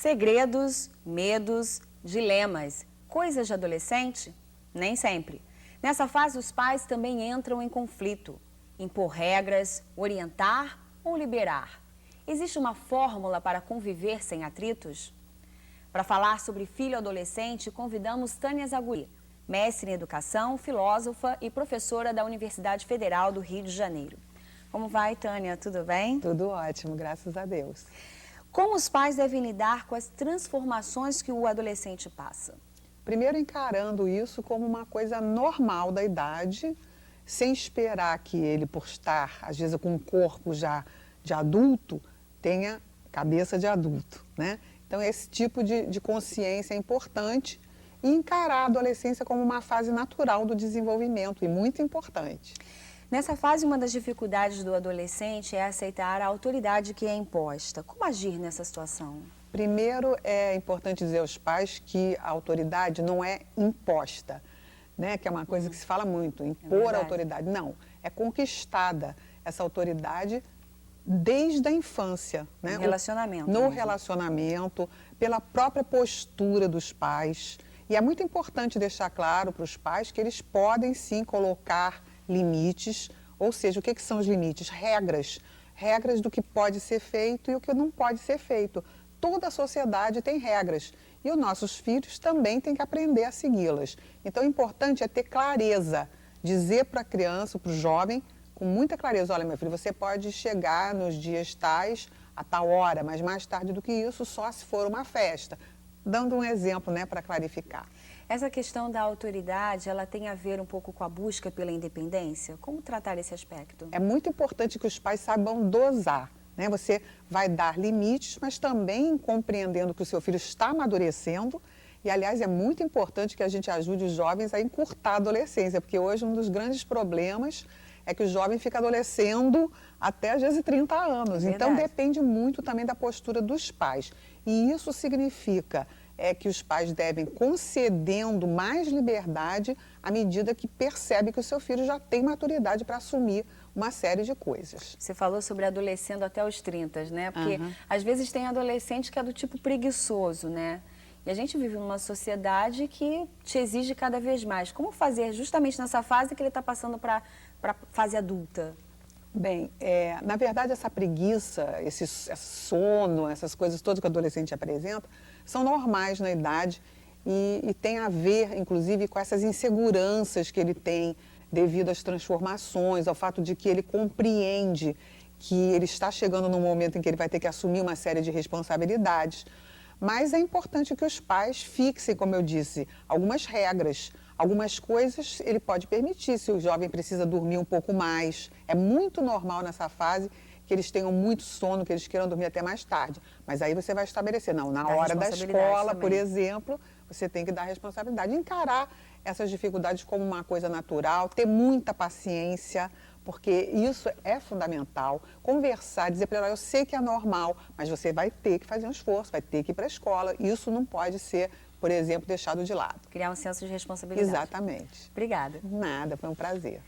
Segredos, medos, dilemas, coisas de adolescente? Nem sempre. Nessa fase, os pais também entram em conflito. Impor regras, orientar ou liberar. Existe uma fórmula para conviver sem atritos? Para falar sobre filho adolescente, convidamos Tânia Zaguri, mestre em educação, filósofa e professora da Universidade Federal do Rio de Janeiro. Como vai, Tânia? Tudo bem? Tudo ótimo, graças a Deus. Como os pais devem lidar com as transformações que o adolescente passa? Primeiro, encarando isso como uma coisa normal da idade, sem esperar que ele, por estar, às vezes, com um corpo já de adulto, tenha cabeça de adulto, né? Então, esse tipo de consciência é importante e encarar a adolescência como uma fase natural do desenvolvimento e muito importante. Nessa fase, uma das dificuldades do adolescente é aceitar a autoridade que é imposta. Como agir nessa situação? Primeiro, é importante dizer aos pais que a autoridade não é imposta, né? Que é uma coisa que se fala muito, impor a autoridade. Não, é conquistada essa autoridade desde a infância. Né? No relacionamento. No relacionamento, pela própria postura dos pais. E é muito importante deixar claro para os pais que eles podem sim colocar limites, ou seja, o que são os limites? Regras do que pode ser feito e o que não pode ser feito. Toda a sociedade tem regras e os nossos filhos também têm que aprender a segui-las. Então, o importante é ter clareza, dizer para a criança, para o jovem, com muita clareza, olha, meu filho, você pode chegar nos dias tais a tal hora, mas mais tarde do que isso, só se for uma festa. Dando um exemplo, né, para clarificar. Essa questão da autoridade, ela tem a ver um pouco com a busca pela independência? Como tratar esse aspecto? É muito importante que os pais saibam dosar, né? Você vai dar limites, mas também compreendendo que o seu filho está amadurecendo. E, aliás, é muito importante que a gente ajude os jovens a encurtar a adolescência, porque hoje um dos grandes problemas é que o jovem fica adolescendo até às vezes 30 anos. Então, depende muito também da postura dos pais. E isso significa que os pais devem concedendo mais liberdade à medida que percebe que o seu filho já tem maturidade para assumir uma série de coisas. Você falou sobre adolescendo até os 30, né? Porque às vezes tem adolescente que é do tipo preguiçoso, né? E a gente vive numa sociedade que te exige cada vez mais. Como fazer justamente nessa fase que ele está passando para a fase adulta? Bem, na verdade, essa preguiça, esse sono, essas coisas todas que o adolescente apresenta, são normais na idade e tem a ver, inclusive, com essas inseguranças que ele tem devido às transformações, ao fato de que ele compreende que ele está chegando num momento em que ele vai ter que assumir uma série de responsabilidades. Mas é importante que os pais fixem, como eu disse, algumas regras. Algumas coisas ele pode permitir, se o jovem precisa dormir um pouco mais. É muito normal nessa fase que eles tenham muito sono, que eles queiram dormir até mais tarde. Mas aí você vai estabelecer, não, na hora da escola, por exemplo, você tem que dar responsabilidade. Encarar essas dificuldades como uma coisa natural, ter muita paciência, porque isso é fundamental. Conversar, dizer para ela, eu sei que é normal, mas você vai ter que fazer um esforço, vai ter que ir para a escola. Isso não pode ser, por exemplo, deixado de lado. Criar um senso de responsabilidade. Exatamente. Obrigada. Nada, foi um prazer.